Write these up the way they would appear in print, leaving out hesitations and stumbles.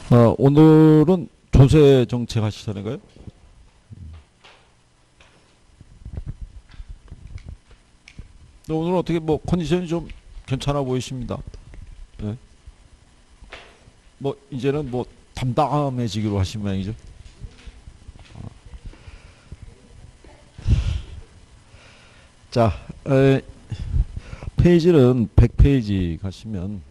오늘은 조세 정책 하시는 거예요? 오늘은 어떻게 뭐 컨디션이 좀 괜찮아 보이십니다. 예. 뭐 이제는 뭐 담담해지기로 하신 모양이죠. 자, 페이지는 100페이지 가시면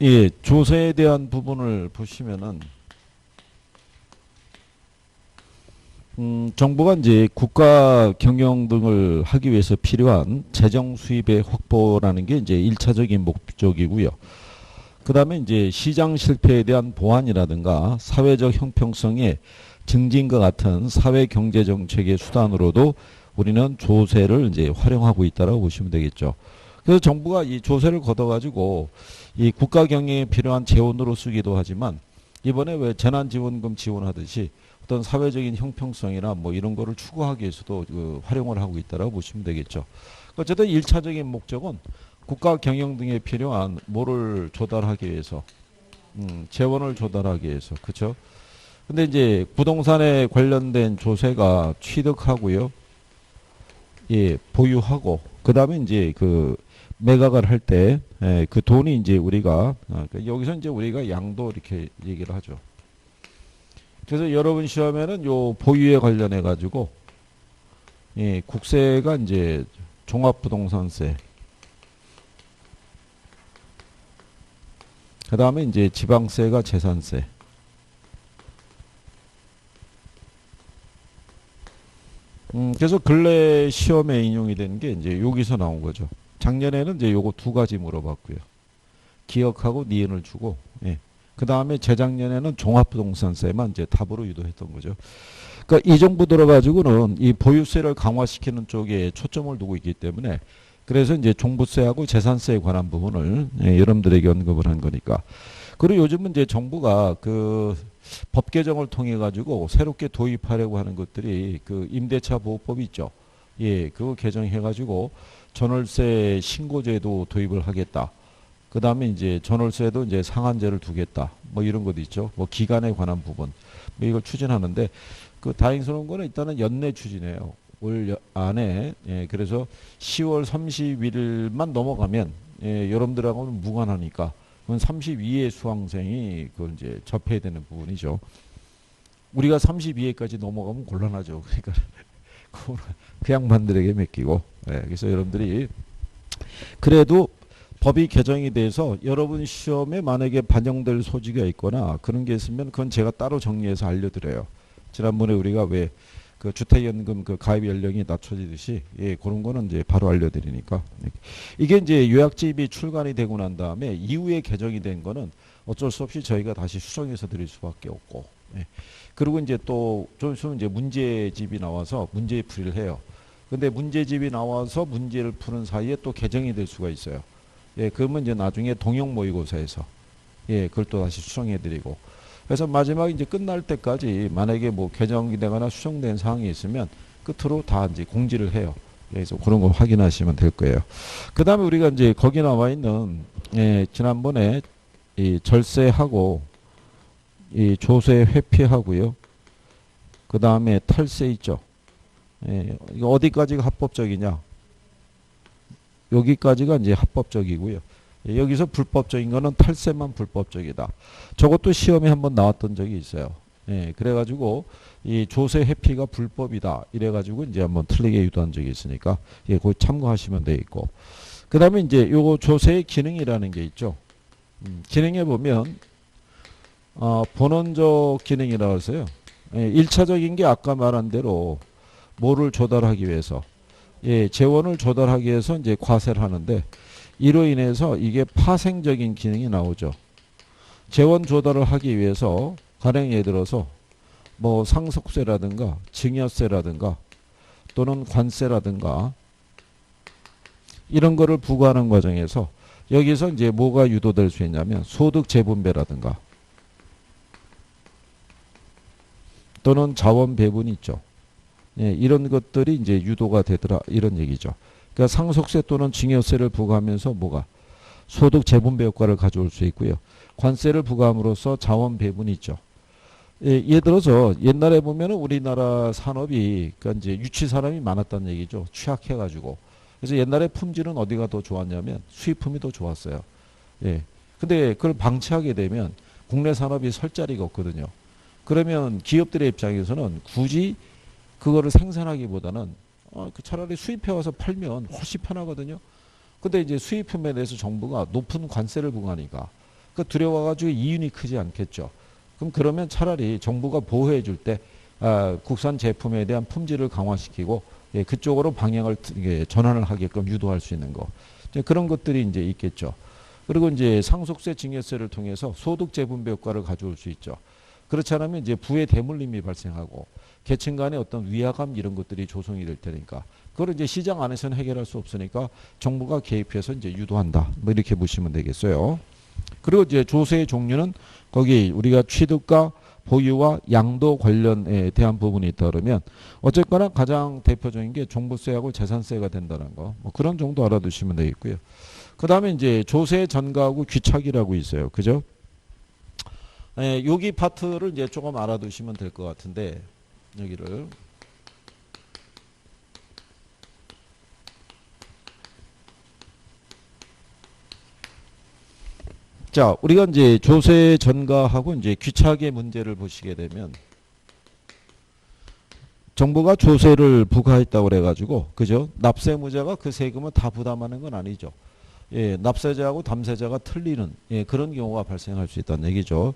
예, 조세에 대한 부분을 보시면은 정부가 이제 국가 경영 등을 하기 위해서 필요한 재정 수입의 확보라는 게 이제 1차적인 목적이고요. 그 다음에 이제 시장 실패에 대한 보완이라든가 사회적 형평성의 증진과 같은 사회 경제 정책의 수단으로도 우리는 조세를 이제 활용하고 있다라고 보시면 되겠죠. 그래서 정부가 이 조세를 걷어가지고 이 국가 경영에 필요한 재원으로 쓰기도 하지만 이번에 왜 재난지원금 지원하듯이 어떤 사회적인 형평성이나 뭐 이런 거를 추구하기 위해서도 그 활용을 하고 있다라고 보시면 되겠죠. 어쨌든 1차적인 목적은 국가 경영 등에 필요한 뭐를 조달하기 위해서, 재원을 조달하기 위해서, 그렇죠? 근데 이제 부동산에 관련된 조세가 취득하고요, 예, 보유하고, 그 다음에 이제 그 매각을 할 때, 예, 그 돈이 이제 우리가, 여기서 이제 우리가 양도 이렇게 얘기를 하죠. 그래서 여러분 시험에는 요 보유에 관련해 가지고, 예, 국세가 이제 종합부동산세, 그 다음에 이제 지방세가 재산세. 그래서 근래 시험에 인용이 된 게 이제 여기서 나온 거죠. 작년에는 이제 요거 두 가지 물어봤고요. 기억하고 니은을 주고, 예. 그 다음에 재작년에는 종합부동산세만 이제 답으로 유도했던 거죠. 그러니까 이 정부 들어가지고는 이 보유세를 강화시키는 쪽에 초점을 두고 있기 때문에 그래서 이제 종부세하고 재산세에 관한 부분을 예, 여러분들에게 언급을 한 거니까. 그리고 요즘은 이제 정부가 그 법 개정을 통해 가지고 새롭게 도입하려고 하는 것들이 그 임대차 보호법이 있죠. 예, 그거 개정해 가지고 전월세 신고제도 도입을 하겠다. 그 다음에 이제 전월세도 이제 상한제를 두겠다. 뭐 이런 것도 있죠. 뭐 기간에 관한 부분. 뭐 이걸 추진하는데 그 다행스러운 거는 일단은 연내 추진해요. 올 안에 예, 그래서 10월 30일만 넘어가면 예, 여러분들하고는 무관하니까 그건 32회 수강생이 그 이제 접해야 되는 부분이죠. 우리가 32회까지 넘어가면 곤란하죠. 그러니까 그 양반들에게 맡기고 예, 그래서 여러분들이 그래도 법이 개정이 돼서 여러분 시험에 만약에 반영될 소지가 있거나 그런 게 있으면 그건 제가 따로 정리해서 알려드려요. 지난번에 우리가 왜 그 주택연금 그 가입 연령이 낮춰지듯이 예, 그런 거는 이제 바로 알려드리니까 이게 이제 요약집이 출간이 되고 난 다음에 이후에 개정이 된 거는 어쩔 수 없이 저희가 다시 수정해서 드릴 수밖에 없고 예. 그리고 이제 또 좀 있으면 이제 문제집이 나와서 문제풀이를 해요. 근데 문제집이 나와서 문제를 푸는 사이에 또 개정이 될 수가 있어요. 예, 그러면 이제 나중에 동영 모의고사에서 예, 그걸 또 다시 수정해드리고. 그래서 마지막 이제 끝날 때까지 만약에 뭐 개정이 되거나 수정된 사항이 있으면 끝으로 다 이제 공지를 해요. 그래서 그런 거 확인하시면 될 거예요. 그 다음에 우리가 이제 거기 나와 있는 예, 지난번에 이 절세하고 이 조세 회피하고요. 그 다음에 탈세 있죠. 예, 이거 어디까지가 합법적이냐? 여기까지가 이제 합법적이고요. 여기서 불법적인 거는 탈세만 불법적이다. 저것도 시험에 한번 나왔던 적이 있어요. 예, 그래가지고 이 조세 회피가 불법이다. 이래가지고 이제 한번 틀리게 유도한 적이 있으니까 예, 그거 참고하시면 되겠고. 그 다음에 이제 요거 조세의 기능이라는 게 있죠. 기능에 보면 본원적 기능이라고 해서요. 예, 1차적인 게 아까 말한 대로 뭐를 조달하기 위해서 예, 재원을 조달하기 위해서 이제 과세를 하는데 이로 인해서 이게 파생적인 기능이 나오죠. 재원 조달을 하기 위해서 가령 예를 들어서 뭐 상속세라든가 증여세라든가 또는 관세라든가 이런 거를 부과하는 과정에서 여기서 이제 뭐가 유도될 수 있냐면 소득 재분배라든가 또는 자원 배분이 있죠. 예, 이런 것들이 이제 유도가 되더라 이런 얘기죠. 그러니까 상속세 또는 증여세를 부과하면서 뭐가 소득 재분배 효과를 가져올 수 있고요. 관세를 부과함으로써 자원 배분이 있죠. 예를 들어서 옛날에 보면은 우리나라 산업이 그러니까 이제 유치 사람이 많았다는 얘기죠. 취약해가지고. 그래서 옛날에 품질은 어디가 더 좋았냐면 수입품이 더 좋았어요. 예. 근데 그걸 방치하게 되면 국내 산업이 설 자리가 없거든요. 그러면 기업들의 입장에서는 굳이 그거를 생산하기보다는 차라리 수입해 와서 팔면 훨씬 편하거든요. 근데 이제 수입품에 대해서 정부가 높은 관세를 부과하니까 그 두려워가지고 이윤이 크지 않겠죠. 그러면 차라리 정부가 보호해 줄 때 국산 제품에 대한 품질을 강화시키고 그쪽으로 방향을 전환을 하게끔 유도할 수 있는 거. 그런 것들이 이제 있겠죠. 그리고 이제 상속세 증여세를 통해서 소득 재분배 효과를 가져올 수 있죠. 그렇지 않으면 이제 부의 대물림이 발생하고 계층 간의 어떤 위화감 이런 것들이 조성이 될 테니까 그걸 이제 시장 안에서는 해결할 수 없으니까 정부가 개입해서 이제 유도한다. 뭐 이렇게 보시면 되겠어요. 그리고 이제 조세의 종류는 거기 우리가 취득과 보유와 양도 관련에 대한 부분이 있다 그러면 어쨌거나 가장 대표적인 게 종부세하고 재산세가 된다는 거. 뭐 그런 정도 알아두시면 되겠고요. 그 다음에 이제 조세 전가하고 귀착이라고 있어요. 그죠? 여기 파트를 이제 조금 알아두시면 될 것 같은데 여기를 자, 우리가 이제 조세 전가하고 이제 귀착의 문제를 보시게 되면 정부가 조세를 부과했다고 그래가지고 그죠? 납세무자가 그 세금을 다 부담하는 건 아니죠. 예, 납세자하고 담세자가 틀리는 그런 경우가 발생할 수 있다는 얘기죠.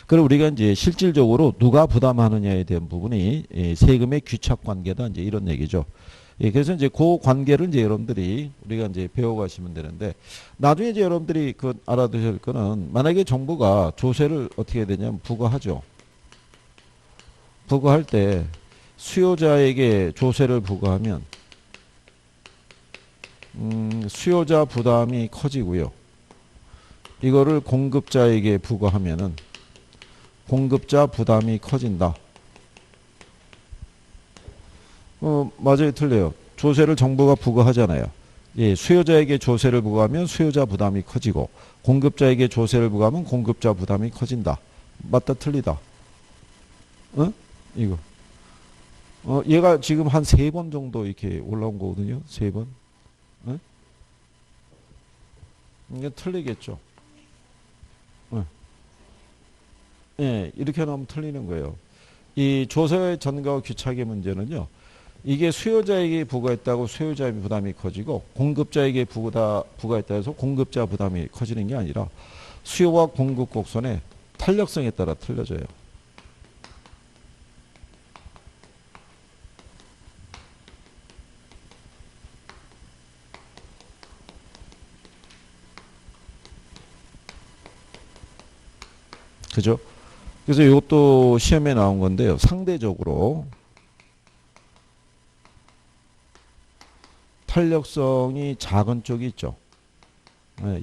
그리고 우리가 이제 실질적으로 누가 부담하느냐에 대한 부분이 세금의 귀착 관계다 이제 이런 얘기죠. 그래서 이제 그 관계를 이제 여러분들이 우리가 이제 배워가시면 되는데 나중에 이제 여러분들이 그 알아두실 거는 만약에 정부가 조세를 어떻게 해야 되냐면 부과하죠. 부과할 때 수요자에게 조세를 부과하면 수요자 부담이 커지고요. 이거를 공급자에게 부과하면은 공급자 부담이 커진다. 맞아요, 틀려요. 조세를 정부가 부과하잖아요. 예, 수요자에게 조세를 부과하면 수요자 부담이 커지고 공급자에게 조세를 부과하면 공급자 부담이 커진다. 맞다, 틀리다. 이거. 얘가 지금 한 3번 정도 이렇게 올라온 거거든요. 3번. 이게 틀리겠죠. 예, 이렇게 나오면 틀리는 거예요. 이 조세 전가와 귀착의 문제는요. 이게 수요자에게 부과했다고 수요자의 부담이 커지고 공급자에게 부과했다 해서 공급자 부담이 커지는 게 아니라 수요와 공급 곡선의 탄력성에 따라 틀려져요. 그죠? 그래서 이것도 시험에 나온 건데요. 상대적으로 탄력성이 작은 쪽이 있죠.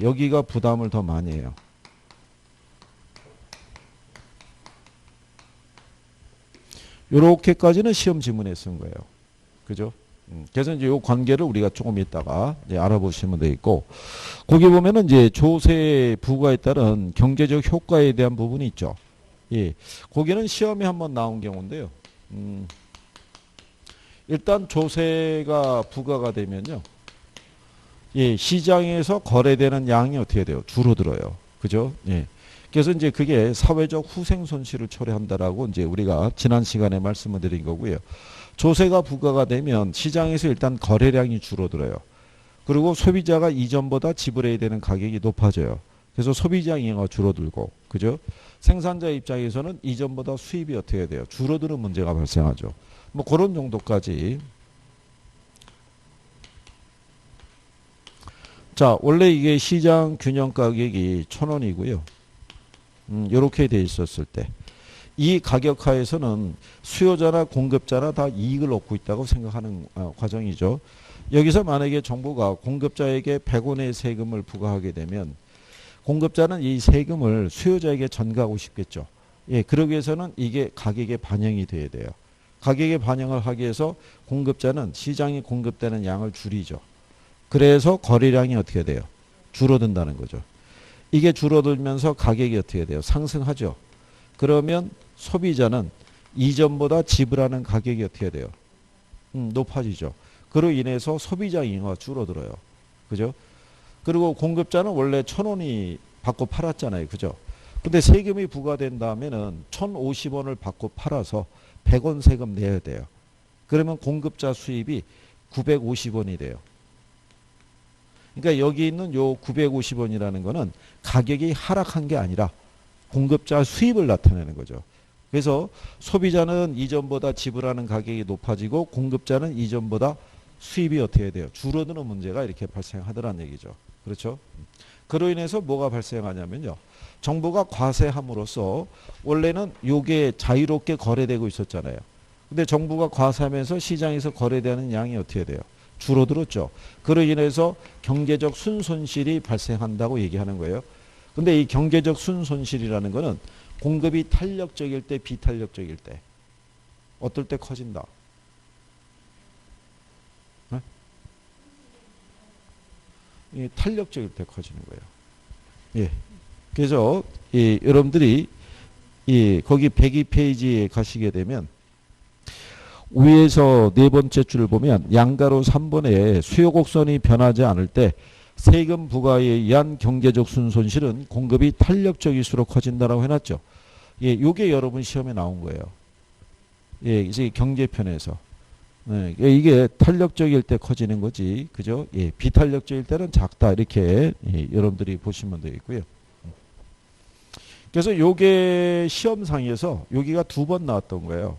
여기가 부담을 더 많이 해요. 요렇게까지는 시험 지문에 쓴 거예요. 그죠? 그래서 이제 요 관계를 우리가 조금 있다가 이제 알아보시면 되겠고, 거기 보면은 이제 조세 부과에 따른 경제적 효과에 대한 부분이 있죠. 예. 거기는 시험에 한번 나온 경우인데요. 일단 조세가 부과가 되면요. 예, 시장에서 거래되는 양이 어떻게 돼요? 줄어들어요. 그죠? 예. 그래서 이제 그게 사회적 후생 손실을 초래한다라고 이제 우리가 지난 시간에 말씀을 드린 거고요. 조세가 부과가 되면 시장에서 일단 거래량이 줄어들어요. 그리고 소비자가 이전보다 지불해야 되는 가격이 높아져요. 그래서 소비자 인하가 줄어들고, 그죠? 생산자 입장에서는 이전보다 수입이 어떻게 돼요? 줄어드는 문제가 발생하죠. 뭐 그런 정도까지. 자, 원래 이게 시장 균형 가격이 1,000원이고요. 이렇게 돼 있었을 때. 이 가격 하에서는 수요자나 공급자나 다 이익을 얻고 있다고 생각하는 과정이죠. 여기서 만약에 정부가 공급자에게 100원의 세금을 부과하게 되면 공급자는 이 세금을 수요자에게 전가하고 싶겠죠. 예, 그러기 위해서는 이게 가격에 반영이 돼야 돼요. 가격에 반영을 하기 위해서 공급자는 시장에 공급되는 양을 줄이죠. 그래서 거래량이 어떻게 돼요? 줄어든다는 거죠. 이게 줄어들면서 가격이 어떻게 돼요? 상승하죠. 그러면 소비자는 이전보다 지불하는 가격이 어떻게 돼요? 높아지죠. 그로 인해서 소비자 잉여가 줄어들어요. 그죠? 그리고 공급자는 원래 1,000원이 받고 팔았잖아요. 그죠? 근데 세금이 부과된 다음에는 1,050원을 받고 팔아서 100원 세금 내야 돼요. 그러면 공급자 수입이 950원이 돼요. 그러니까 여기 있는 요 950원이라는 거는 가격이 하락한 게 아니라 공급자 수입을 나타내는 거죠. 그래서 소비자는 이전보다 지불하는 가격이 높아지고 공급자는 이전보다 수입이 어떻게 돼요? 줄어드는 문제가 이렇게 발생하더란 얘기죠. 그렇죠? 그로 인해서 뭐가 발생하냐면요. 정부가 과세함으로써 원래는 요게 자유롭게 거래되고 있었잖아요. 근데 정부가 과세하면서 시장에서 거래되는 양이 어떻게 돼요? 줄어들었죠. 그로 인해서 경제적 순손실이 발생한다고 얘기하는 거예요. 근데 이 경제적 순손실이라는 거는 공급이 탄력적일 때, 비탄력적일 때, 어떨 때 커진다. 네? 이 탄력적일 때 커지는 거예요. 예. 그래서 여러분들이 거기 102페이지에 가시게 되면 위에서 네 번째 줄을 보면 양가로 3번에 수요 곡선이 변하지 않을 때 세금 부과에 의한 경제적 순손실은 공급이 탄력적일수록 커진다라고 해놨죠. 예, 요게 여러분 시험에 나온 거예요. 예, 이제 경제편에서. 네, 이게 탄력적일 때 커지는 거지. 그죠? 예, 비탄력적일 때는 작다. 이렇게 여러분들이 보시면 되겠고요. 그래서 요게 시험상에서 여기가 2번 나왔던 거예요.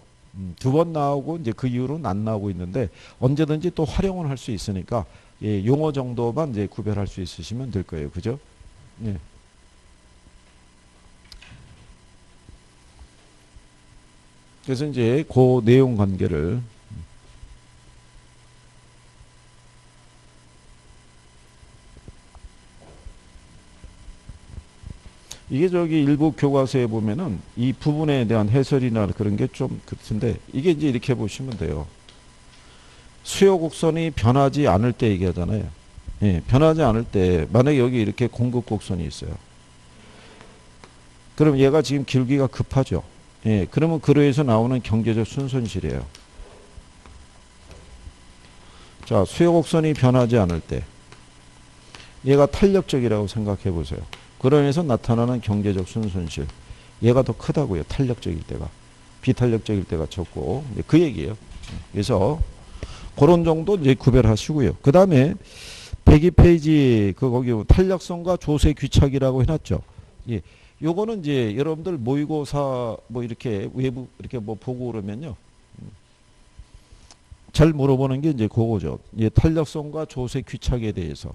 2번 나오고 이제 그 이후로는 안 나오고 있는데 언제든지 또 활용을 할 수 있으니까 예, 용어 정도만 이제 구별할 수 있으시면 될 거예요. 그죠? 예. 그래서 이제 그 내용 관계를 이게 저기 일부 교과서에 보면은 이 부분에 대한 해설이나 그런 게 좀 그렇던데 이게 이제 이렇게 보시면 돼요. 수요 곡선이 변하지 않을 때 얘기하잖아요. 예, 변하지 않을 때 만약에 여기 이렇게 공급 곡선이 있어요. 그럼 얘가 지금 길기가 급하죠. 예, 그러면 그로 해서 나오는 경제적 순손실이에요. 자, 수요 곡선이 변하지 않을 때 얘가 탄력적이라고 생각해 보세요. 그러면서 나타나는 경제적 순손실. 얘가 더 크다고요. 탄력적일 때가. 비탄력적일 때가 적고. 그 얘기예요. 그래서 그런 정도 이제 구별하시고요. 그 다음에 102페이지 거기 탄력성과 조세 귀착이라고 해놨죠. 예. 요거는 이제 여러분들 모의고사 뭐 이렇게 외부 이렇게 뭐 보고 그러면요. 잘 물어보는 게 이제 그거죠. 예, 탄력성과 조세 귀착에 대해서.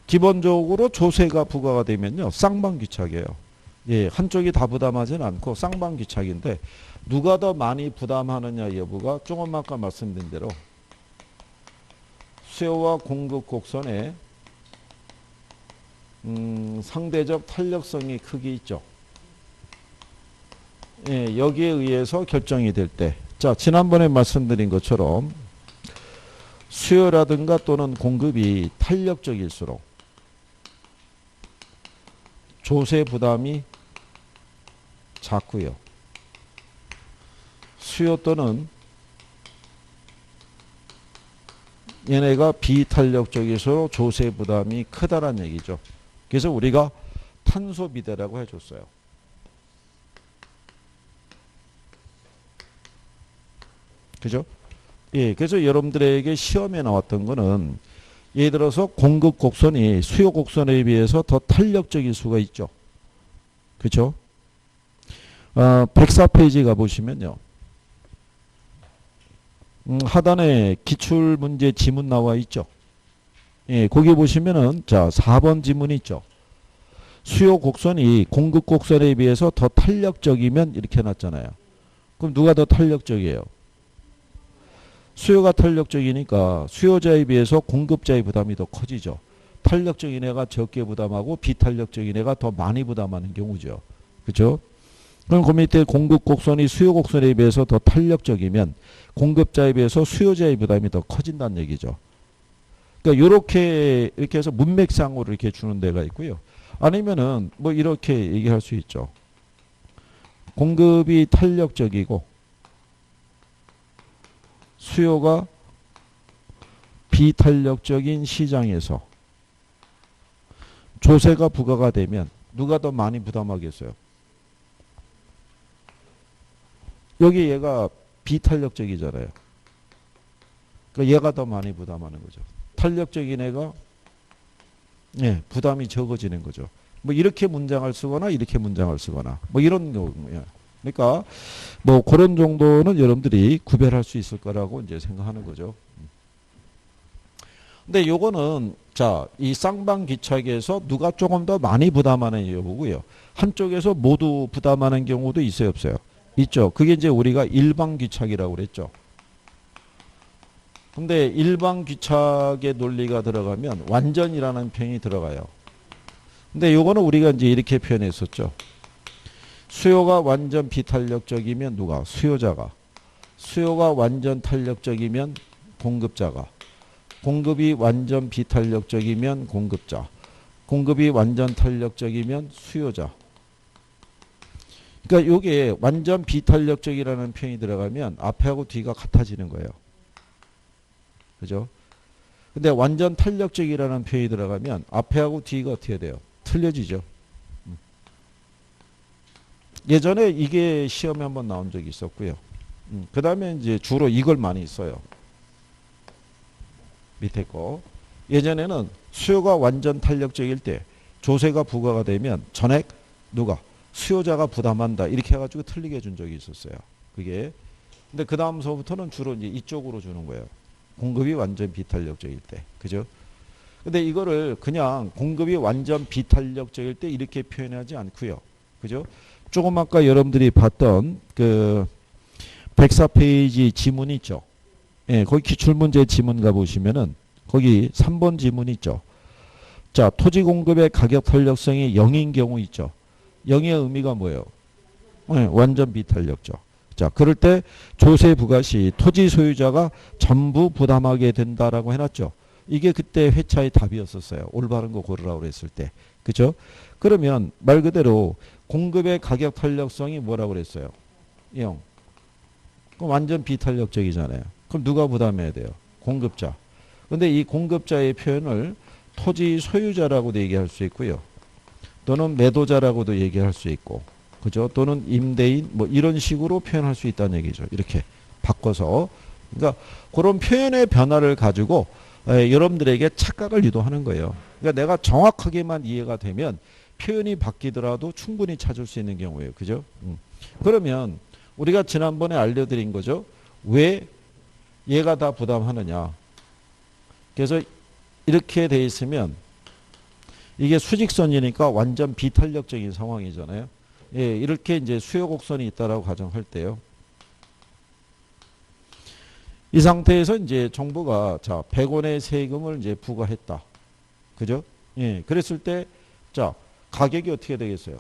기본적으로 조세가 부과가 되면요. 쌍방귀착이에요. 예, 한쪽이 다 부담하지는 않고 쌍방귀착인데 누가 더 많이 부담하느냐 여부가 조금 아까 말씀드린 대로 수요와 공급 곡선의 상대적 탄력성이 크게 있죠. 예, 여기에 의해서 결정이 될 때. 자, 지난번에 말씀드린 것처럼 수요라든가 또는 공급이 탄력적일수록 조세 부담이 작고요. 수요 또는 얘네가 비탄력적일수록 조세 부담이 크다란 얘기죠. 그래서 우리가 탄소 비대라고 해줬어요. 그죠? 예, 그래서 여러분들에게 시험에 나왔던 거는 예를 들어서 공급 곡선이 수요 곡선에 비해서 더 탄력적일 수가 있죠. 그렇죠? 104페이지 가보시면요. 하단에 기출문제 지문 나와 있죠. 예, 거기 보시면은 자 4번 지문이 있죠. 수요 곡선이 공급 곡선에 비해서 더 탄력적이면 이렇게 해놨잖아요. 그럼 누가 더 탄력적이에요? 수요가 탄력적이니까 수요자에 비해서 공급자의 부담이 더 커지죠. 탄력적인 애가 적게 부담하고 비탄력적인 애가 더 많이 부담하는 경우죠. 그죠? 그럼 그 밑에 공급 곡선이 수요 곡선에 비해서 더 탄력적이면 공급자에 비해서 수요자의 부담이 더 커진다는 얘기죠. 그러니까 요렇게 이렇게 해서 문맥상으로 이렇게 주는 데가 있고요. 아니면은 뭐 이렇게 얘기할 수 있죠. 공급이 탄력적이고 수요가 비탄력적인 시장에서 조세가 부과가 되면 누가 더 많이 부담하겠어요? 여기 얘가 비탄력적이잖아요. 그러니까 얘가 더 많이 부담하는 거죠. 탄력적인 애가 부담이 적어지는 거죠. 뭐 이렇게 문장을 쓰거나 이렇게 문장을 쓰거나 뭐 이런 경우야. 그러니까 뭐 그런 정도는 여러분들이 구별할 수 있을 거라고 이제 생각하는 거죠. 근데 요거는 자, 이 쌍방귀착에서 누가 조금 더 많이 부담하는 여부고요. 한쪽에서 모두 부담하는 경우도 있어요, 없어요? 있죠. 그게 이제 우리가 일방귀착이라고 그랬죠. 근데 일방귀착의 논리가 들어가면 완전이라는 표현이 들어가요. 근데 요거는 우리가 이제 이렇게 표현했었죠. 수요가 완전 비탄력적이면 누가? 수요자가. 수요가 완전 탄력적이면 공급자가. 공급이 완전 비탄력적이면 공급자. 공급이 완전 탄력적이면 수요자. 그러니까 요게 완전 비탄력적이라는 표현이 들어가면 앞에하고 뒤가 같아지는 거예요. 그죠? 근데 완전 탄력적이라는 표현이 들어가면 앞에하고 뒤가 어떻게 돼요? 틀려지죠. 예전에 이게 시험에 한번 나온 적이 있었고요. 그 다음에 이제 주로 이걸 많이 써요. 밑에 거. 예전에는 수요가 완전 탄력적일 때 조세가 부과가 되면 전액 누가? 수요자가 부담한다. 이렇게 해가지고 틀리게 준 적이 있었어요. 그게. 근데 그 다음서부터는 주로 이제 이쪽으로 주는 거예요. 공급이 완전 비탄력적일 때. 그죠? 근데 이거를 그냥 공급이 완전 비탄력적일 때 이렇게 표현하지 않고요. 그죠? 조금 아까 여러분들이 봤던 그 104페이지 지문 있죠? 예, 거기 기출문제 지문 가보시면은 거기 3번 지문 있죠? 자, 토지 공급의 가격 탄력성이 0인 경우 있죠? 0의 의미가 뭐예요? 예, 완전 비탄력죠. 자, 그럴 때 조세 부과 시 토지 소유자가 전부 부담하게 된다라고 해놨죠. 이게 그때 회차의 답이었었어요. 올바른 거 고르라고 그랬을 때. 그죠? 그러면 말 그대로 공급의 가격 탄력성이 뭐라고 그랬어요? 0. 그럼 완전 비탄력적이잖아요. 그럼 누가 부담해야 돼요? 공급자. 근데 이 공급자의 표현을 토지 소유자라고도 얘기할 수 있고요. 또는 매도자라고도 얘기할 수 있고. 그죠? 또는 임대인 뭐 이런 식으로 표현할 수 있다는 얘기죠. 이렇게 바꿔서. 그러니까 그런 표현의 변화를 가지고 여러분들에게 착각을 유도하는 거예요. 그러니까 내가 정확하게만 이해가 되면 표현이 바뀌더라도 충분히 찾을 수 있는 경우예요. 그죠? 그러면 우리가 지난번에 알려드린 거죠. 왜 얘가 다 부담하느냐. 그래서 이렇게 돼 있으면 이게 수직선이니까 완전 비탄력적인 상황이잖아요. 예, 이렇게 이제 수요 곡선이 있다라고 가정할 때요. 이 상태에서 이제 정부가 자, 100원의 세금을 이제 부과했다. 그죠? 예, 그랬을 때 자, 가격이 어떻게 되겠어요?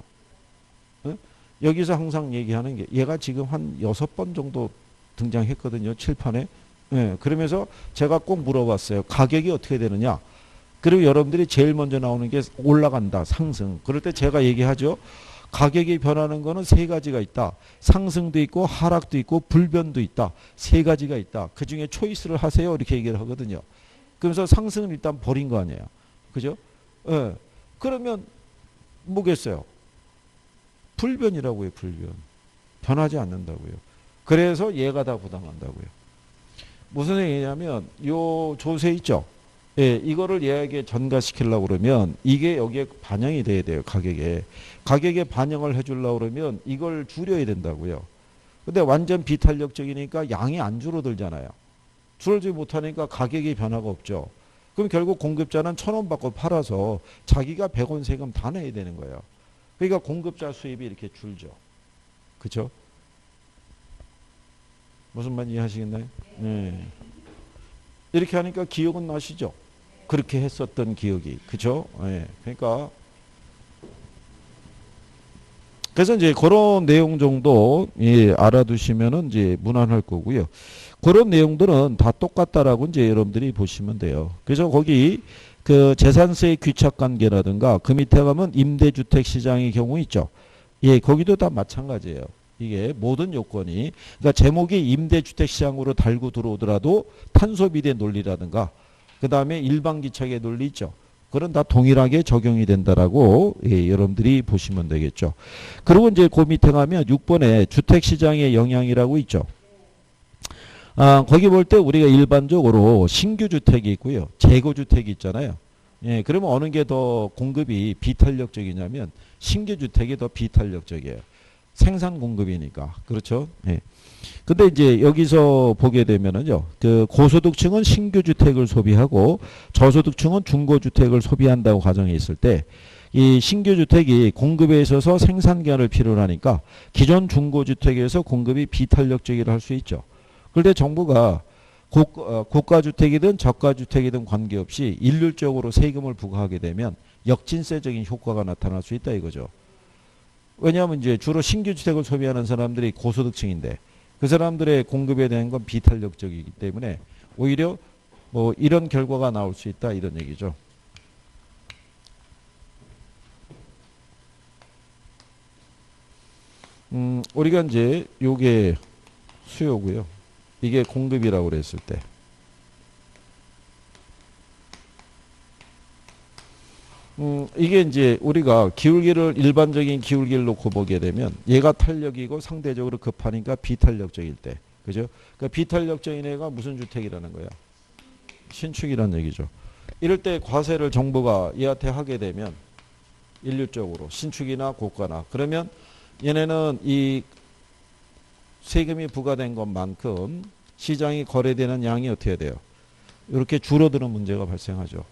어? 여기서 항상 얘기하는 게 얘가 지금 한 6번 정도 등장했거든요. 칠판에. 예, 그러면서 제가 꼭 물어봤어요. 가격이 어떻게 되느냐? 그리고 여러분들이 제일 먼저 나오는 게 올라간다. 상승. 그럴 때 제가 얘기하죠. 가격이 변하는 거는 세 가지가 있다. 상승도 있고 하락도 있고 불변도 있다. 세 가지가 있다. 그중에 초이스를 하세요. 이렇게 얘기를 하거든요. 그래서 상승은 일단 버린 거 아니에요. 그죠? 예. 그러면 뭐겠어요? 불변이라고요. 불변. 변하지 않는다고요. 그래서 얘가 다 부담한다고요. 무슨 얘기냐면 요 조세 있죠? 예, 이거를 얘에게 전가시키려고 그러면 이게 여기에 반영이 돼야 돼요. 가격에. 가격에 반영을 해주려고 그러면 이걸 줄여야 된다고요. 근데 완전 비탄력적이니까 양이 안 줄어들잖아요. 줄어들지 못하니까 가격이 변화가 없죠. 그럼 결국 공급자는 1,000원 받고 팔아서 자기가 100원 세금 다 내야 되는 거예요. 그러니까 공급자 수입이 이렇게 줄죠. 그렇죠? 무슨 말인지 이해하시겠나요? 네. 이렇게 하니까 기억은 나시죠? 그렇게 했었던 기억이. 그죠? 예. 그러니까 그래서 이제 그런 내용 정도 예, 알아두시면은 이제 무난할 거고요. 그런 내용들은 다 똑같다라고 이제 여러분들이 보시면 돼요. 그래서 거기 그 재산세의 귀착 관계라든가 그 밑에 가면 임대주택 시장의 경우 있죠. 예, 거기도 다 마찬가지예요. 이게 모든 요건이 그러니까 제목이 임대주택 시장으로 달고 들어오더라도 탄소비대 논리라든가 그 다음에 일반기착의 논리 있죠. 그런 다 동일하게 적용이 된다라고 예, 여러분들이 보시면 되겠죠. 그리고 이제 그 밑에 가면 6번에 주택시장의 영향이라고 있죠. 거기 볼 때 우리가 일반적으로 신규 주택이 있고요. 재고 주택이 있잖아요. 예, 그러면 어느 게 더 공급이 비탄력적이냐면 신규 주택이 더 비탄력적이에요. 생산 공급이니까. 그렇죠? 예. 근데 이제 여기서 보게 되면은요, 그 고소득층은 신규 주택을 소비하고 저소득층은 중고 주택을 소비한다고 가정해 있을 때 이 신규 주택이 공급에 있어서 생산 기한을 필요로 하니까 기존 중고 주택에서 공급이 비탄력적이라 할 수 있죠. 그런데 정부가 고가주택이든 저가주택이든 관계없이 일률적으로 세금을 부과하게 되면 역진세적인 효과가 나타날 수 있다 이거죠. 왜냐하면 이제 주로 신규 주택을 소비하는 사람들이 고소득층인데 그 사람들의 공급에 대한 건 비탄력적이기 때문에 오히려 뭐 이런 결과가 나올 수 있다 이런 얘기죠. 우리가 이제 요게 수요고요. 이게 공급이라고 그랬을 때 이게 이제 우리가 기울기를 일반적인 기울기를 놓고 보게 되면 얘가 탄력이고 상대적으로 급하니까 비탄력적일 때 그죠? 그러니까 비탄력적인 애가 무슨 주택이라는 거야? 신축이라는 얘기죠. 이럴 때 과세를 정부가 얘한테 하게 되면 일률적으로 신축이나 고가나 그러면 얘네는 이 세금이 부과된 것만큼 시장이 거래되는 양이 어떻게 돼요? 이렇게 줄어드는 문제가 발생하죠.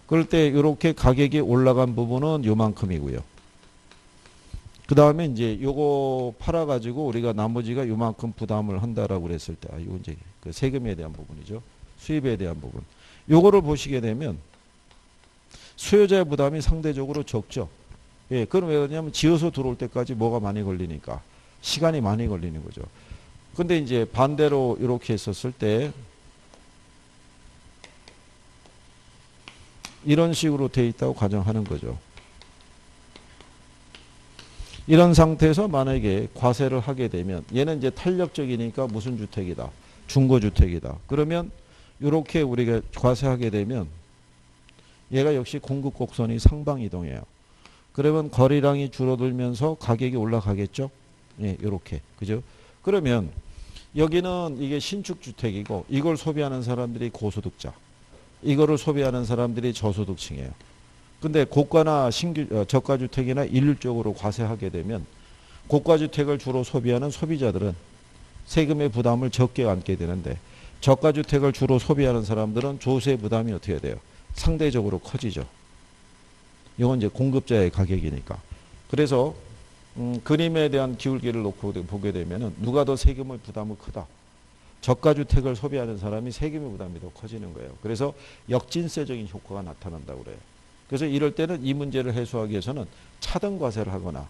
그럴 때 이렇게 가격이 올라간 부분은 요만큼이고요. 그 다음에 이제 요거 팔아가지고 우리가 나머지가 요만큼 부담을 한다라고 그랬을 때, 이거 이제 그 세금에 대한 부분이죠. 수입에 대한 부분. 요거를 보시게 되면 수요자의 부담이 상대적으로 적죠. 예, 그럼 왜 그러냐면 지어서 들어올 때까지 뭐가 많이 걸리니까. 시간이 많이 걸리는 거죠. 근데 이제 반대로 이렇게 했었을 때 이런 식으로 돼 있다고 가정하는 거죠. 이런 상태에서 만약에 과세를 하게 되면 얘는 이제 탄력적이니까 무슨 주택이다. 중고주택이다. 그러면 이렇게 우리가 과세하게 되면 얘가 역시 공급 곡선이 상방 이동해요. 그러면 거래량이 줄어들면서 가격이 올라가겠죠. 예, 이렇게 그죠? 그러면 여기는 이게 신축주택이고 이걸 소비하는 사람들이 고소득자, 이거를 소비하는 사람들이 저소득층이에요. 근데 고가나 저가주택이나 일률적으로 과세하게 되면 고가주택을 주로 소비하는 소비자들은 세금의 부담을 적게 안게 되는데 저가주택을 주로 소비하는 사람들은 조세 부담이 어떻게 돼요? 상대적으로 커지죠. 이건 이제 공급자의 가격이니까. 그래서 그림에 대한 기울기를 놓고 보게 되면 누가 더 세금의 부담이 크다. 저가주택을 소비하는 사람이 세금의 부담이 더 커지는 거예요. 그래서 역진세적인 효과가 나타난다고 그래요. 그래서 이럴 때는 이 문제를 해소하기 위해서는 차등과세를 하거나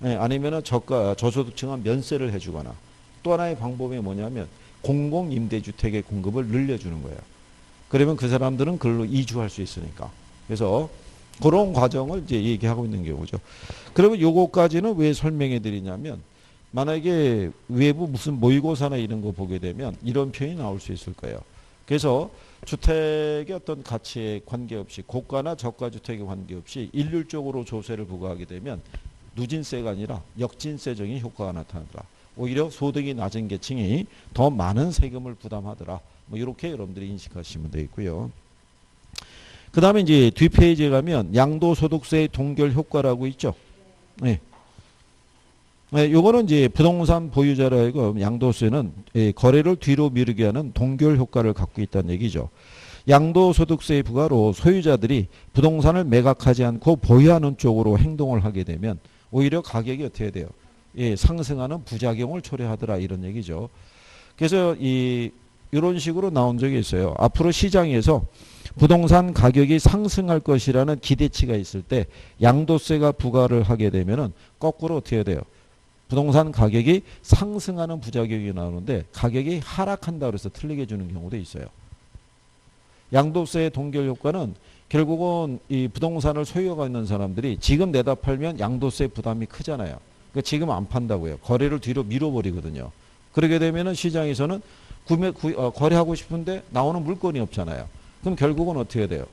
아니면 저소득층은 면세를 해주거나 또 하나의 방법이 뭐냐면 공공임대주택의 공급을 늘려주는 거예요. 그러면 그 사람들은 그걸로 이주할 수 있으니까. 그래서 그런 과정을 이제 얘기하고 있는 경우죠. 그러면 요거까지는 왜 설명해 드리냐면 만약에 외부 무슨 모의고사나 이런 거 보게 되면 이런 표현이 나올 수 있을 거예요. 그래서 주택의 어떤 가치에 관계없이 고가나 저가주택에 관계없이 일률적으로 조세를 부과하게 되면 누진세가 아니라 역진세적인 효과가 나타나더라. 오히려 소득이 낮은 계층이 더 많은 세금을 부담하더라. 뭐 이렇게 여러분들이 인식하시면 되겠고요. 그 다음에 이제 뒷페이지에 가면 양도소득세의 동결 효과라고 있죠. 네. 네, 요거는 이제 부동산 보유자라 하여금 양도세는 거래를 뒤로 미루게 하는 동결 효과를 갖고 있다는 얘기죠. 양도소득세의 부과로 소유자들이 부동산을 매각하지 않고 보유하는 쪽으로 행동을 하게 되면 오히려 가격이 어떻게 돼요? 예, 상승하는 부작용을 초래하더라 이런 얘기죠. 그래서 이런 식으로 나온 적이 있어요. 앞으로 시장에서 부동산 가격이 상승할 것이라는 기대치가 있을 때 양도세가 부과를 하게 되면은 거꾸로 어떻게 해야 돼요? 부동산 가격이 상승하는 부작용이 나오는데 가격이 하락한다 그래서 틀리게 주는 경우도 있어요. 양도세의 동결 효과는 결국은 이 부동산을 소유하고 있는 사람들이 지금 내다 팔면 양도세 부담이 크잖아요. 그러니까 지금 안 판다고요. 거래를 뒤로 밀어버리거든요. 그러게 되면은 시장에서는 거래하고 싶은데 나오는 물건이 없잖아요. 그럼 결국은 어떻게 해야 돼요?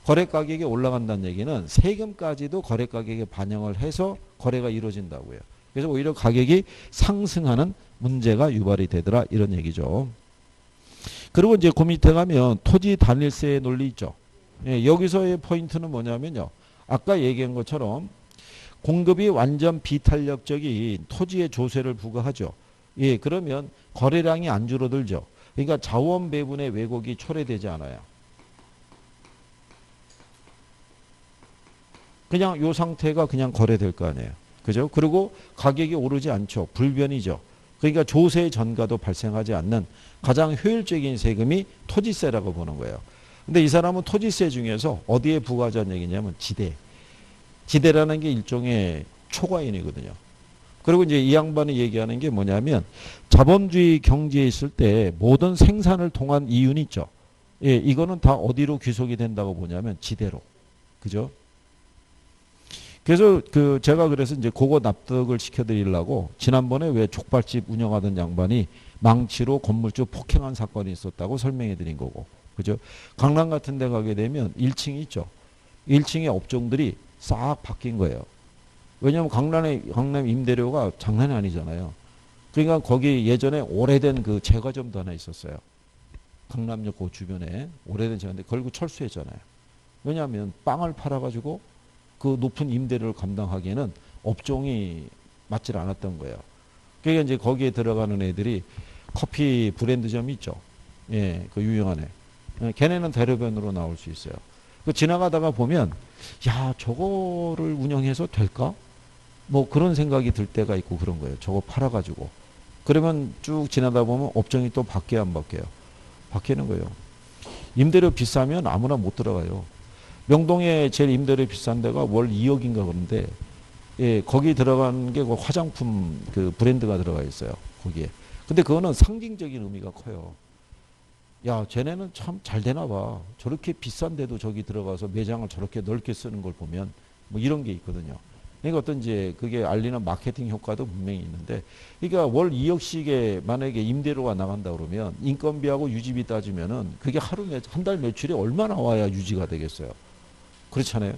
거래 가격이 올라간다는 얘기는 세금까지도 거래 가격에 반영을 해서 거래가 이루어진다고요. 그래서 오히려 가격이 상승하는 문제가 유발이 되더라 이런 얘기죠. 그리고 이제 그 밑에 가면 토지 단일세의 논리 있죠. 예, 여기서의 포인트는 뭐냐면요. 아까 얘기한 것처럼 공급이 완전 비탄력적인 토지의 조세를 부과하죠. 예, 그러면 거래량이 안 줄어들죠. 그러니까 자원 배분의 왜곡이 초래되지 않아요. 그냥 요 상태가 그냥 거래될 거 아니에요. 그죠? 그리고 가격이 오르지 않죠. 불변이죠. 그러니까 조세 전가도 발생하지 않는 가장 효율적인 세금이 토지세라고 보는 거예요. 근데 이 사람은 토지세 중에서 어디에 부과하자는 얘기냐면 지대. 지대라는 게 일종의 초과인이거든요. 그리고 이제 이 양반이 얘기하는 게 뭐냐면 자본주의 경제에 있을 때 모든 생산을 통한 이윤 있죠. 예, 이거는 다 어디로 귀속이 된다고 보냐면 지대로. 그죠? 그래서 제가 그래서 이제 그거 납득을 시켜드리려고 지난번에 왜 족발집 운영하던 양반이 망치로 건물주 폭행한 사건이 있었다고 설명해 드린 거고. 그죠? 강남 같은 데 가게 되면 1층이 있죠. 1층의 업종들이 싹 바뀐 거예요. 왜냐하면 강남 임대료가 장난이 아니잖아요. 그러니까 거기 예전에 오래된 그 제과점도 하나 있었어요. 강남역 그 주변에 오래된 제과인데 그걸 철수했잖아요. 왜냐하면 빵을 팔아가지고 그 높은 임대료를 감당하기에는 업종이 맞질 않았던 거예요. 그러니까 이제 거기에 들어가는 애들이 커피 브랜드점이 있죠. 예, 그 유명한 애. 예, 걔네는 대로변으로 나올 수 있어요. 그 지나가다가 보면 야 저거를 운영해서 될까? 뭐 그런 생각이 들 때가 있고 그런 거예요. 저거 팔아가지고. 그러면 쭉 지나다 보면 업종이 또 바뀌어야 안 바뀌어요. 바뀌는 거예요. 임대료 비싸면 아무나 못 들어가요. 명동에 제일 임대료 비싼 데가 월 2억인가 그런데 예, 거기 들어간 게 그 화장품 그 브랜드가 들어가 있어요. 거기에. 근데 그거는 상징적인 의미가 커요. 야, 쟤네는 참 잘 되나 봐. 저렇게 비싼데도 저기 들어가서 매장을 저렇게 넓게 쓰는 걸 보면 뭐 이런 게 있거든요. 그러니까 어떤 이제 그게 알리는 마케팅 효과도 분명히 있는데 그러니까 월 2억씩에 만약에 임대료가 나간다 그러면 인건비하고 유지비 따지면은 그게 한 달 매출이 얼마 나와야 유지가 되겠어요. 그렇잖아요.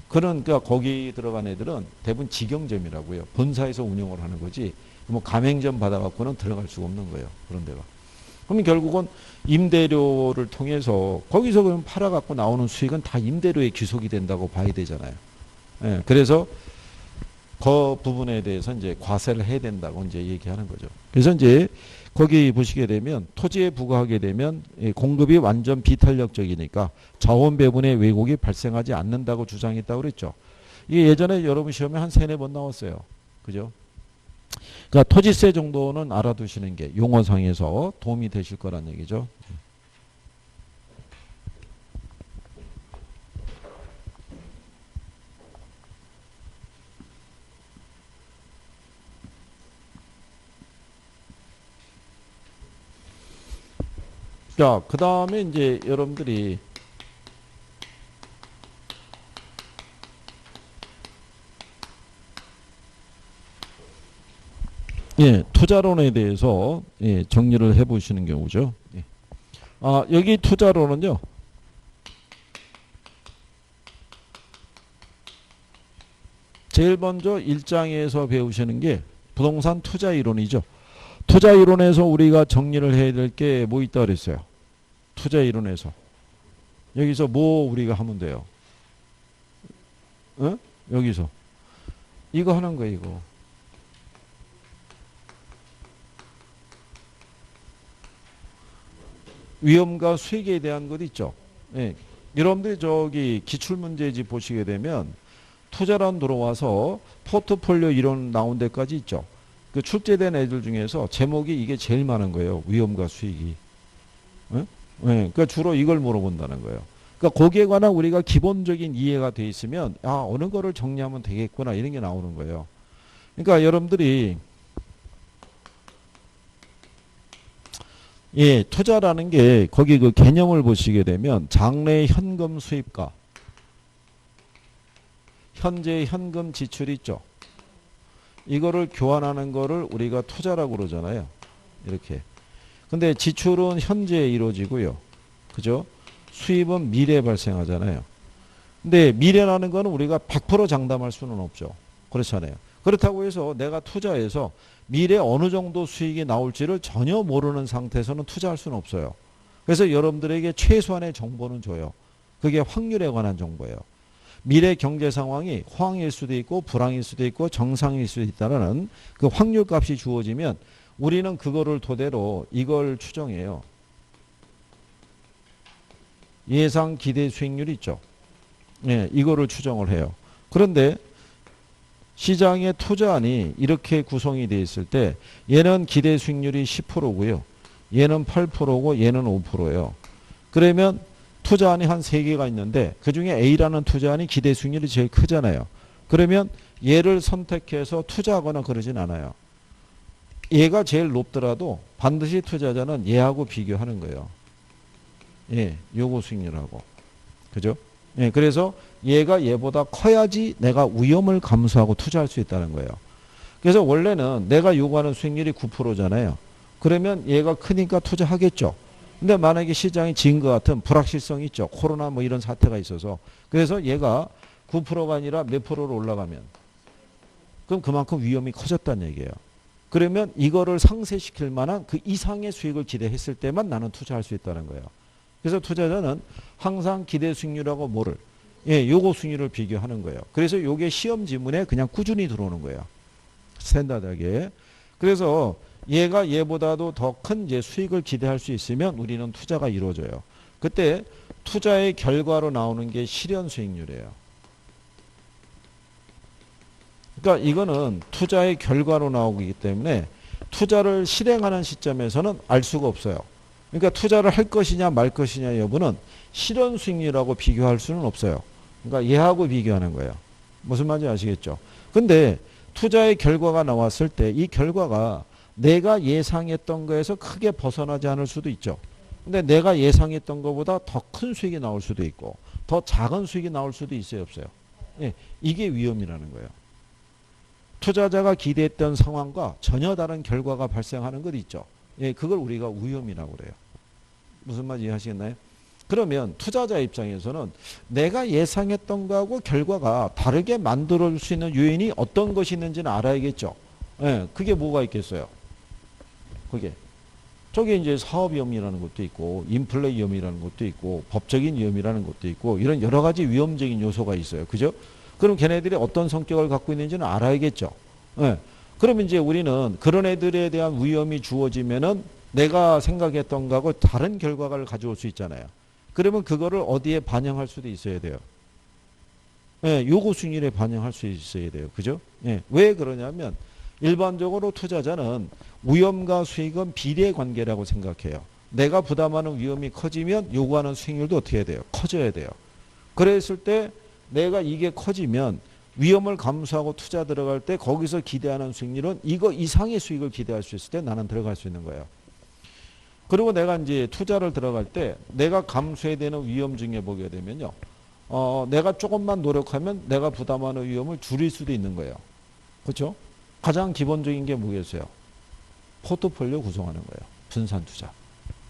그러니까 거기 들어간 애들은 대부분 직영점이라고요. 본사에서 운영을 하는 거지 뭐 가맹점 받아갖고는 들어갈 수가 없는 거예요. 그런 데가. 그러면 결국은 임대료를 통해서 거기서 그럼 팔아갖고 나오는 수익은 다 임대료에 귀속이 된다고 봐야 되잖아요. 예, 그래서 그 부분에 대해서 이제 과세를 해야 된다고 이제 얘기하는 거죠. 그래서 이제 거기 보시게 되면 토지에 부과하게 되면 공급이 완전 비탄력적이니까 자원 배분의 왜곡이 발생하지 않는다고 주장했다고 그랬죠. 이게 예전에 여러분 시험에 한 3-4번 나왔어요. 그죠? 그러니까 토지세 정도는 알아두시는 게 용어상에서 도움이 되실 거란 얘기죠. 자, 그 다음에 이제 여러분들이 예, 투자론에 대해서 예, 정리를 해 보시는 경우죠. 예. 아, 여기 투자론은요. 제일 먼저 1장에서 배우시는 게 부동산 투자 이론이죠. 투자 이론에서 우리가 정리를 해야 될 게 뭐 있다 그랬어요. 투자 이론에서. 여기서 뭐 우리가 하면 돼요. 어? 여기서. 이거 하는 거예요, 이거. 위험과 수익에 대한 것 있죠. 예. 여러분들이 저기 기출문제집 보시게 되면 투자란 들어와서 포트폴리오 이론 나온 데까지 있죠. 그 출제된 애들 중에서 제목이 이게 제일 많은 거예요. 위험과 수익이. 예? 예. 그러니까 주로 이걸 물어본다는 거예요. 그러니까 거기에 관한 우리가 기본적인 이해가 돼 있으면 어느 거를 정리하면 되겠구나 이런 게 나오는 거예요. 그러니까 여러분들이 투자라는 게 거기 그 개념을 보시게 되면 장래 현금 수입과 현재 현금 지출 있죠. 이거를 교환하는 거를 우리가 투자라고 그러잖아요. 이렇게. 근데 지출은 현재에 이루어지고요. 그죠? 수입은 미래에 발생하잖아요. 근데 미래라는 거는 우리가 100% 장담할 수는 없죠. 그렇잖아요. 그렇다고 해서 내가 투자해서 미래 어느 정도 수익이 나올지를 전혀 모르는 상태에서는 투자할 수는 없어요. 그래서 여러분들에게 최소한의 정보는 줘요. 그게 확률에 관한 정보예요. 미래 경제 상황이 호황일 수도 있고 불황일 수도 있고 정상일 수도 있다는 그 확률 값이 주어지면 우리는 그거를 토대로 이걸 추정해요. 예상 기대 수익률 있죠. 이거를 추정을 해요. 그런데 시장의 투자안이 이렇게 구성이 되어 있을 때 얘는 기대 수익률이 10%고요. 얘는 8%고 얘는 5%예요. 그러면 투자안이 한 3개가 있는데 그중에 A라는 투자안이 기대 수익률이 제일 크잖아요. 그러면 얘를 선택해서 투자하거나 그러진 않아요. 얘가 제일 높더라도 반드시 투자자는 얘하고 비교하는 거예요. 요거 수익률하고. 그죠? 그래서 얘가 얘보다 커야지 내가 위험을 감수하고 투자할 수 있다는 거예요. 그래서 원래는 내가 요구하는 수익률이 9%잖아요. 그러면 얘가 크니까 투자하겠죠. 근데 만약에 시장이 진 것 같은 불확실성이 있죠. 코로나 뭐 이런 사태가 있어서. 그래서 얘가 9%가 아니라 몇 프로로 올라가면 그럼 그만큼 위험이 커졌다는 얘기예요. 그러면 이거를 상쇄시킬 만한 그 이상의 수익을 기대했을 때만 나는 투자할 수 있다는 거예요. 그래서 투자자는 항상 기대 수익률하고 뭐를 요거 수익률을 비교하는 거예요. 그래서 요게 시험 지문에 그냥 꾸준히 들어오는 거예요. 스탠다드하게. 그래서 얘가 얘보다도 더 큰 수익을 기대할 수 있으면 우리는 투자가 이루어져요. 그때 투자의 결과로 나오는 게 실현 수익률이에요. 그러니까 이거는 투자의 결과로 나오기 때문에 투자를 실행하는 시점에서는 알 수가 없어요. 그러니까 투자를 할 것이냐 말 것이냐 여부는 실현 수익률하고 비교할 수는 없어요. 그러니까 얘하고 비교하는 거예요. 무슨 말인지 아시겠죠? 근데 투자의 결과가 나왔을 때 이 결과가 내가 예상했던 거에서 크게 벗어나지 않을 수도 있죠. 근데 내가 예상했던 것보다 더 큰 수익이 나올 수도 있고 더 작은 수익이 나올 수도 있어요, 없어요? 이게 위험이라는 거예요. 투자자가 기대했던 상황과 전혀 다른 결과가 발생하는 것 있죠. 그걸 우리가 위험이라고 그래요. 무슨 말인지 이해하시겠나요? 그러면 투자자 입장에서는 내가 예상했던 거하고 결과가 다르게 만들어줄 수 있는 요인이 어떤 것이 있는지는 알아야겠죠. 그게 뭐가 있겠어요? 저게 이제 사업 위험이라는 것도 있고 인플레 위험이라는 것도 있고 법적인 위험이라는 것도 있고 이런 여러 가지 위험적인 요소가 있어요. 그죠? 그럼 걔네들이 어떤 성격을 갖고 있는지는 알아야겠죠. 그러면 이제 우리는 그런 애들에 대한 위험이 주어지면은 내가 생각했던 거하고 다른 결과를 가져올 수 있잖아요. 그러면 그거를 어디에 반영할 수도 있어야 돼요. 요구 수익률에 반영할 수 있어야 돼요. 그죠? 왜 그러냐면 일반적으로 투자자는 위험과 수익은 비례 관계라고 생각해요. 내가 부담하는 위험이 커지면 요구하는 수익률도 어떻게 해야 돼요? 커져야 돼요. 그랬을 때 내가 이게 커지면 위험을 감수하고 투자 들어갈 때 거기서 기대하는 수익률은 이거 이상의 수익을 기대할 수 있을 때 나는 들어갈 수 있는 거예요. 그리고 내가 이제 투자를 들어갈 때 내가 감수해야 되는 위험 중에 보게 되면요. 내가 조금만 노력하면 내가 부담하는 위험을 줄일 수도 있는 거예요. 그렇죠? 가장 기본적인 게 뭐겠어요? 포트폴리오 구성하는 거예요. 분산 투자.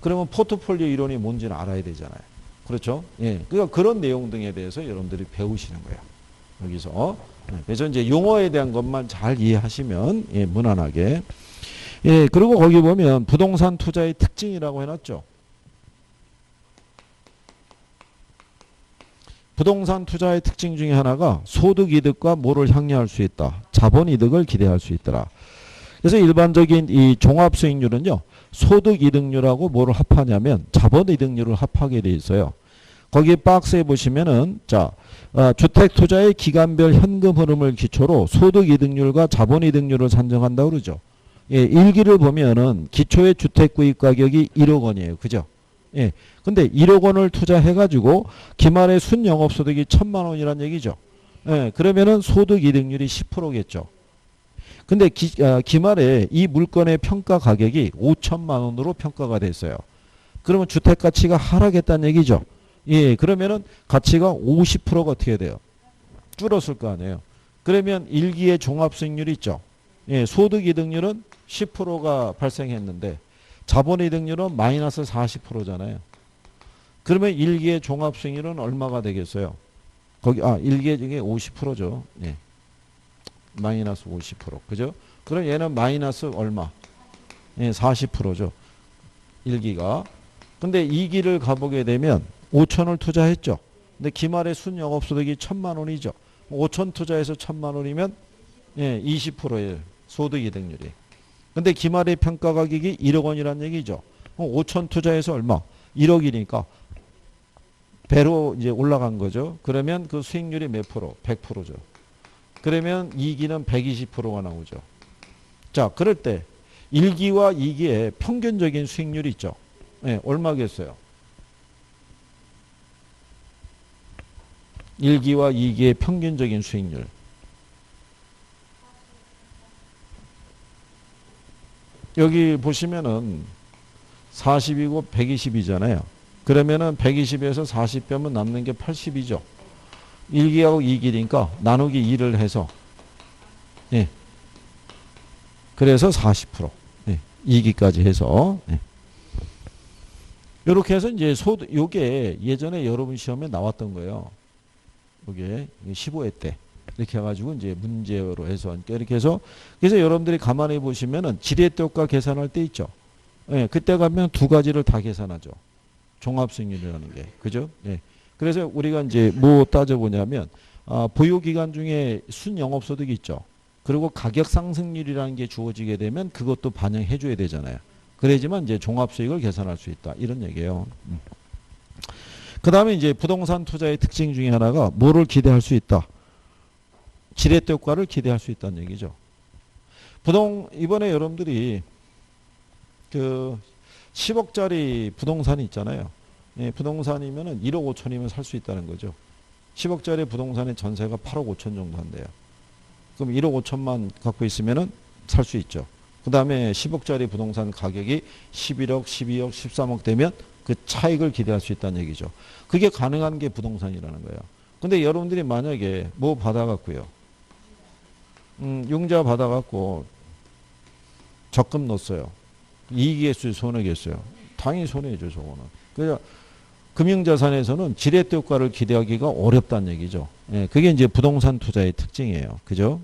그러면 포트폴리오 이론이 뭔지는 알아야 되잖아요. 그렇죠? 그러니까 그런 내용 등에 대해서 여러분들이 배우시는 거예요. 여기서. 그래서 이제 용어에 대한 것만 잘 이해하시면 무난하게. 그리고 거기 보면 부동산 투자의 특징이라고 해놨죠. 부동산 투자의 특징 중에 하나가 소득 이득과 뭐를 향유할 수 있다. 자본 이득을 기대할 수 있더라. 그래서 일반적인 이 종합 수익률은요. 소득 이득률하고 뭐를 합하냐면 자본 이득률을 합하게 돼 있어요. 거기 박스에 보시면은 주택 투자의 기간별 현금 흐름을 기초로 소득 이득률과 자본 이득률을 산정한다고 그러죠. 일기를 보면은 기초의 주택 구입 가격이 1억 원이에요. 그죠? 예. 근데 1억 원을 투자해가지고 기말에 순영업소득이 1,000만 원이란 얘기죠. 예. 그러면은 소득 이득률이 10%겠죠. 근데 기말에 이 물건의 평가 가격이 5천만 원으로 평가가 됐어요. 그러면 주택 가치가 하락했다는 얘기죠. 예. 그러면은 가치가 50%가 어떻게 돼요? 줄었을 거 아니에요. 그러면 일기의 종합수익률이 있죠. 예. 소득 이득률은 10%가 발생했는데 자본이득률은 마이너스 40%잖아요. 그러면 일기의 종합수익률은 얼마가 되겠어요? 일기의 중에 50%죠. 예. 마이너스 50%. 그죠? 그럼 얘는 마이너스 얼마? 예, 40%죠. 일기가. 근데 2기를 가보게 되면 5천을 투자했죠. 근데 기말의 순영업소득이 1,000만 원이죠. 5천 투자해서 1,000만 원이면 예, 20%예요. 소득이득률이. 근데 기말의 평가 가격이 1억 원이란 얘기죠. 5천 투자해서 얼마? 1억이니까 배로 이제 올라간 거죠. 그러면 그 수익률이 몇 프로? 100%죠. 그러면 2기는 120%가 나오죠. 자, 그럴 때 1기와 2기의 평균적인 수익률이 있죠. 네, 얼마겠어요? 1기와 2기의 평균적인 수익률. 여기 보시면은 40이고 120이잖아요. 그러면은 120에서 40 빼면 남는 게 80이죠. 1기하고 2기니까 나누기 2를 해서 예. 그래서 40%. 예. 2기까지 해서 예. 이렇게 해서 이제 요게 예전에 여러분 시험에 나왔던 거예요. 요게 15회 때 이렇게 해가지고 이제 문제로 해서 그러니까 이렇게 해서 그래서 여러분들이 가만히 보시면은 지렛대효과 계산할 때 있죠. 예. 그때 가면 두 가지를 다 계산하죠. 종합수익률이라는 게 그죠? 예. 그래서 우리가 이제 뭐 따져보냐면 보유기간 중에 순영업소득이 있죠. 그리고 가격 상승률이라는 게 주어지게 되면 그것도 반영해 줘야 되잖아요. 그래야지만 이제 종합수익을 계산할 수 있다. 이런 얘기예요. 그 다음에 이제 부동산 투자의 특징 중에 하나가 뭐를 기대할 수 있다. 지렛대 효과를 기대할 수 있다는 얘기죠. 이번에 여러분들이 그 10억짜리 부동산이 있잖아요. 예, 부동산이면은 1억 5천이면 살 수 있다는 거죠. 10억짜리 부동산의 전세가 8억 5천 정도 한대요. 그럼 1억 5천만 갖고 있으면은 살 수 있죠. 그 다음에 10억짜리 부동산 가격이 11억, 12억, 13억 되면 그 차익을 기대할 수 있다는 얘기죠. 그게 가능한 게 부동산이라는 거예요. 근데 여러분들이 만약에 뭐 받아갖고요. 융자 받아갖고 적금 넣었어요. 이익이겠어요? 손해겠어요? 당연히 손해죠, 저거는. 그래서 금융자산에서는 지렛대 효과를 기대하기가 어렵다는 얘기죠. 예, 그게 이제 부동산 투자의 특징이에요. 그죠?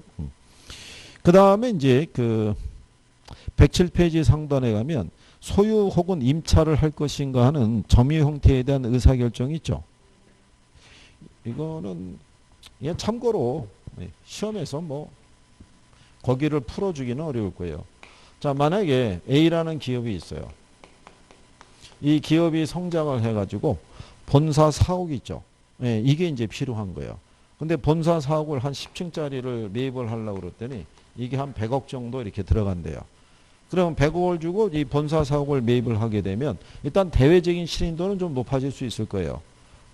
그 다음에 이제 그 107페이지 상단에 가면 소유 혹은 임차를 할 것인가 하는 점유 형태에 대한 의사결정이 있죠. 이거는 그냥 참고로 시험에서 뭐 거기를 풀어주기는 어려울 거예요. 자, 만약에 A라는 기업이 있어요. 이 기업이 성장을 해가지고 본사 4억 있죠. 예, 이게 이제 필요한 거예요. 근데 본사 4억을 한 10층짜리를 매입을 하려고 그랬더니 이게 한 100억 정도 이렇게 들어간대요. 그러면 100억을 주고 이 본사 4억을 매입을 하게 되면 일단 대외적인 실인도는 좀 높아질 수 있을 거예요.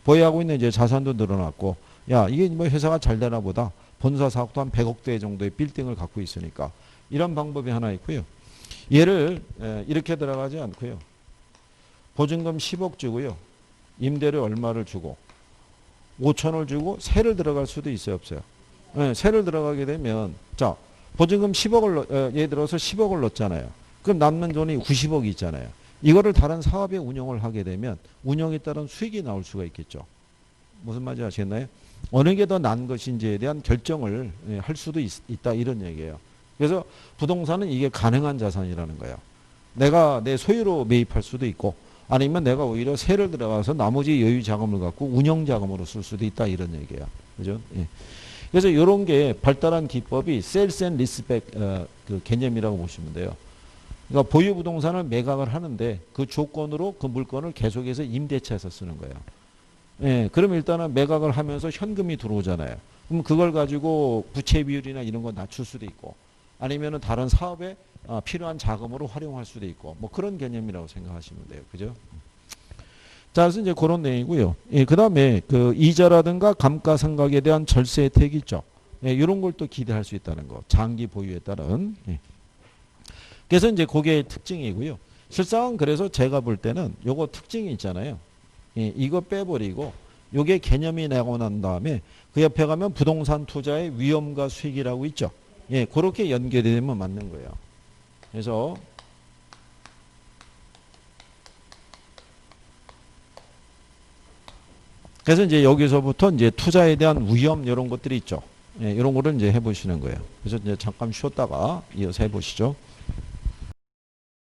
보유하고 있는 이제 자산도 늘어났고, 야, 이게 뭐 회사가 잘 되나 보다. 본사 4억도 한 100억대 정도의 빌딩을 갖고 있으니까. 이런 방법이 하나 있고요. 얘를 이렇게 들어가지 않고요. 보증금 10억 주고요. 임대료 얼마를 주고 5천을 주고 세를 들어갈 수도 있어요, 없어요? 네, 세를 들어가게 되면 자, 보증금 10억을 예를 들어서 10억을 넣었잖아요. 그럼 남는 돈이 90억이 있잖아요. 이거를 다른 사업에 운영을 하게 되면 운영에 따른 수익이 나올 수가 있겠죠. 무슨 말인지 아시겠나요? 어느 게 더 난 것인지에 대한 결정을 할 수도 있다 이런 얘기예요. 그래서 부동산은 이게 가능한 자산이라는 거예요. 내가 내 소유로 매입할 수도 있고 아니면 내가 오히려 세를 들어가서 나머지 여유 자금을 갖고 운영 자금으로 쓸 수도 있다 이런 얘기예요. 그죠? 예. 그래서 이런 게 발달한 기법이 셀스 앤 리스백 그 개념이라고 보시면 돼요. 그러니까 보유 부동산을 매각을 하는데 그 조건으로 그 물건을 계속해서 임대차에서 쓰는 거예요. 예. 그럼 일단은 매각을 하면서 현금이 들어오잖아요. 그럼 그걸 가지고 부채 비율이나 이런 거 낮출 수도 있고 아니면은 다른 사업에 필요한 자금으로 활용할 수도 있고 뭐 그런 개념이라고 생각하시면 돼요. 그죠? 자, 그래서 이제 그런 내용이고요. 예, 그 다음에 그 이자라든가 감가상각에 대한 절세 혜택이 있죠. 예, 이런 걸 또 기대할 수 있다는 거. 장기 보유에 따른. 예. 그래서 이제 그게 특징이고요. 실상 그래서 제가 볼 때는 요거 특징이 있잖아요. 예, 이거 빼버리고 요게 개념이 나고 난 다음에 그 옆에 가면 부동산 투자의 위험과 수익이라고 있죠. 예, 그렇게 연결되면 맞는 거예요. 그래서 이제 여기서부터 이제 투자에 대한 위험 이런 것들이 있죠. 예, 이런 거를 이제 해보시는 거예요. 그래서 이제 잠깐 쉬었다가 이어서 해보시죠.